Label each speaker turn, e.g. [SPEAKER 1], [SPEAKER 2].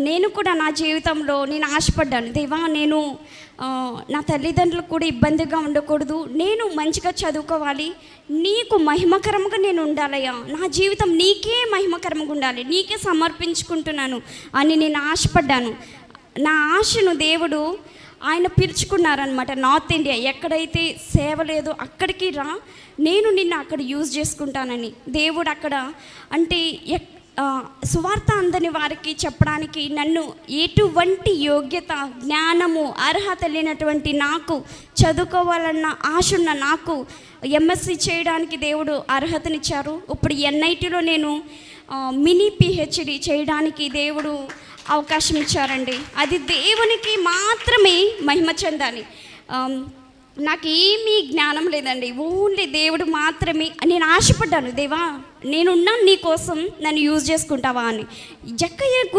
[SPEAKER 1] నేను కూడా నా జీవితంలో నేను ఆశపడ్డాను, దేవా నేను నా తల్లిదండ్రులకు కూడా ఇబ్బందిగా ఉండకూడదు, నేను మంచిగా చదువుకోవాలి, నీకు మహిమకరంగా నేను ఉండాలయ్యా, నా జీవితం నీకే మహిమకరంగా ఉండాలి, నీకే సమర్పించుకుంటున్నాను అని నేను ఆశపడ్డాను. నా ఆశను దేవుడు ఆయన పిలుచుకున్నారనమాట. నార్త్ ఇండియా ఎక్కడైతే సేవ లేదో అక్కడికి రా, నేను నిన్ను అక్కడ యూజ్ చేసుకుంటానని దేవుడు అక్కడ అంటే సువార్త అందని వారికి చెప్పడానికి నన్ను ఎటువంటి యోగ్యత జ్ఞానము అర్హత లేనటువంటి నాకు, చదువుకోవాలన్న ఆశ ఉన్న నాకు ఎంఎస్సి చేయడానికి దేవుడు అర్హతనిచ్చారు. ఇప్పుడు ఎన్ఐటీలో నేను మినీ పిహెచ్డి చేయడానికి దేవుడు అవకాశం ఇచ్చారండి. అది దేవునికి మాత్రమే మహిమ చెందాలి. నాకు ఏమీ జ్ఞానం లేదండి, ఓన్లీ దేవుడు మాత్రమే. నేను ఆశపడ్డాను, దేవా నేనున్నాను నీ కోసం, నన్ను యూజ్ చేసుకుంటావా అని. జక్కయ్య